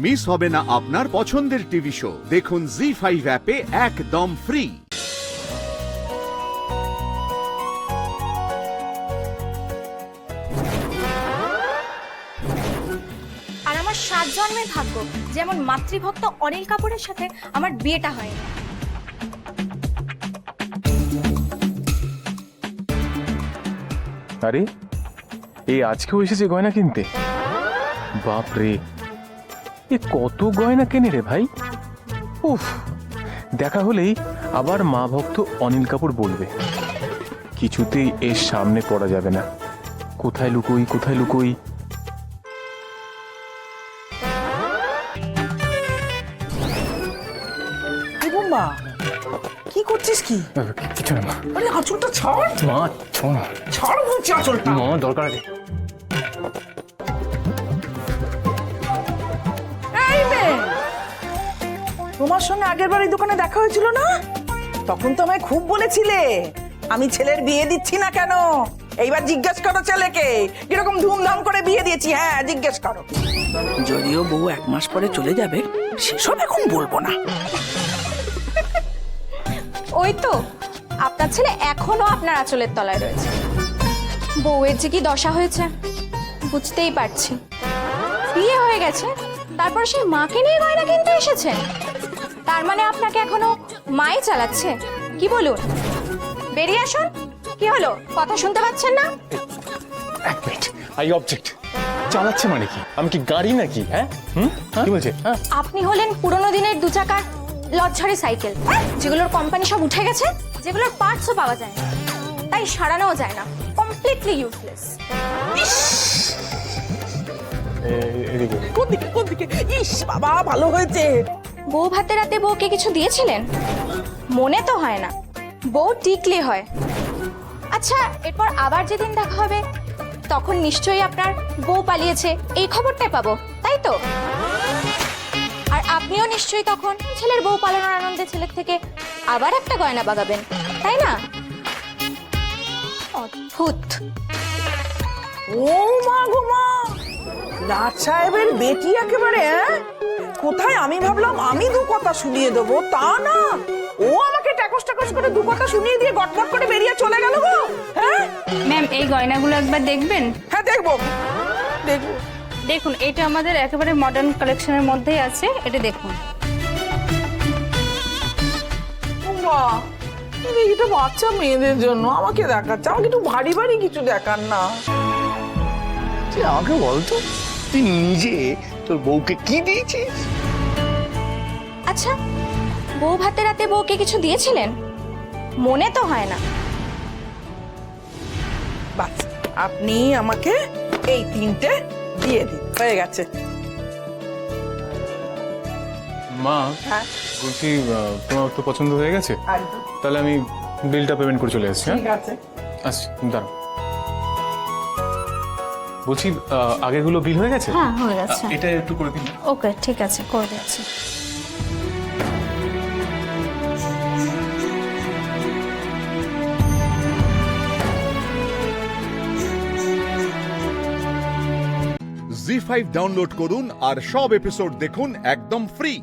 Miss হবে না আপনার পছন্দের টিভি শো। দেখুন জি5 অ্যাপে একদম ফ্রি। আর আমার 7 জন্মের ভাগ্য যেমন মাতৃভক্ত অনিল কাপুরের সাথে আমার বিয়েটা হয়নি। আরে এই আজকেও এসেছে গয়না কিনতে? বাপ রে, এ কত গয়না কেনে রে ভাই। উফ, দেখা হলেই আবার মা ভক্ত অনিল কাপুর বলবে। কিছুতেই এর সামনে পড়া যাবে না। কোথায় লুকোই কোথায় লুকোই। মা কি করছিস? কি কিছু না মা। আরে আঁচলটা ছাড় মা ছোঁড় না। ছাড় বলছি আঁচলটা। মা দরকার আছে। এই মেয়ে, তোমার সঙ্গে আগের বার এই দোকানে দেখা হয়েছিল না? তখন তো আমায় খুব বলেছিলে আমি ছেলের বিয়ে দিচ্ছি না কেন। এইবার জিজ্ঞেস করো ছেলেকে কিরকম ধুমধাম করে বিয়ে দিয়েছি। হ্যাঁ জিজ্ঞেস করো। যদিও বউ 1 মাস পরে চলে যাবে, সেসব এখন বলবো না। ওই তো আপনার ছেলে এখনো আপনার আঁচলের তলায় রয়েছে। বউয়ের যে কি দশা হয়েছে বুঝতেই পারছি। বিয়ে হয়ে গেছে, তারপর সেই মাকে নিয়ে গয়না কিনতে এসেছেন। তার মানে আপনাকে এখনো মাই চালাচ্ছে। কি বলুন, বেরিয়ে আসুন। কি হলো, কথা শুনতে পাচ্ছেন না? এক মিনিট, আই অবজেক্ট। চালাচ্ছে মানে কি? আমি কি গাড়ি নাকি? হ্যাঁ কি বলছে? আপনি হলেন পুরোনো দিনের 2 চাকার লজ্জারি সাইকেল, যেগুলোর কোম্পানি সব উঠে গেছে, যেগুলোর পার্টসও পাওয়া যায় না, তাই সারানোও যায় না, কমপ্লিটলি ইউজলেস। কোন দিকে কোন দিকে? ইস বাবা, ভালো হয়েছে। বউ ভাতে রাতে বউকে কিছু দিয়েছিলেন? মনে তো হয় না, বউ টিকলে হয়। আচ্ছা, এরপর আবার যেদিন দেখা হবে তখন নিশ্চয়ই আপনার বউ পালিয়েছে এই খবরটাই পাবো, তাই তো? আর আপনিও নিশ্চয়ই তখন ছেলের বউ পালানোর আনন্দে ছেলের থেকে আবার একটা গয়না বাগাবেন, তাই না? অদ্ভুত। ও মা গো মা, লাট সাহেবের বেটি একেবারে। কোথায় আমি ভাবলাম আমি 2 কথা শুনিয়ে দেবো, তা না, ও আমাকে টাকস টাকস করে 2 কথা শুনিয়ে দিয়ে গটগট করে বেরিয়ে চলে গেল গো। হ্যাঁ ম্যাম, এই গয়নাগুলো একবার দেখবেন? হ্যাঁ দেখবো দেখবো। দেখুন, এটা আমাদের একেবারে মডার্ন কালেকশনের মধ্যেই আছে, এটা দেখুন। মা, এটা বাচ্চা মেয়েদের জন্য, আমাকে দেখাচ্ছে। আমাকে একটু ভারী ভারী কিছু দেখান না। তুই আমাকে বলতো, তুই নিজে তোর বউকে কি দিয়েছিস? আচ্ছা, বউ ভাতে রাতে বউকে কিছু দিয়েছিলেন? মনে তো হয় না। বাস, আপনি আমাকে এই 3টে দিয়ে দিন, হয়ে গেছে। মা হ্যাঁ বলছি, তোমার তো পছন্দ হয়ে গেছে, একদম তাহলে আমি বিলটা পেমেন্ট করে চলে আসছি। হ্যাঁ ঠিক আছে। আসছি, দাঁড়াও। বলছি, আগেরগুলো বিল হয়ে গেছে? হ্যাঁ, হয়ে গেছে। এটা একটু করে দিন। ওকে, ঠিক আছে, করে দিচ্ছি। জি5 ডাউনলোড করুন আর সব এপিসোড দেখুন একদম ফ্রি।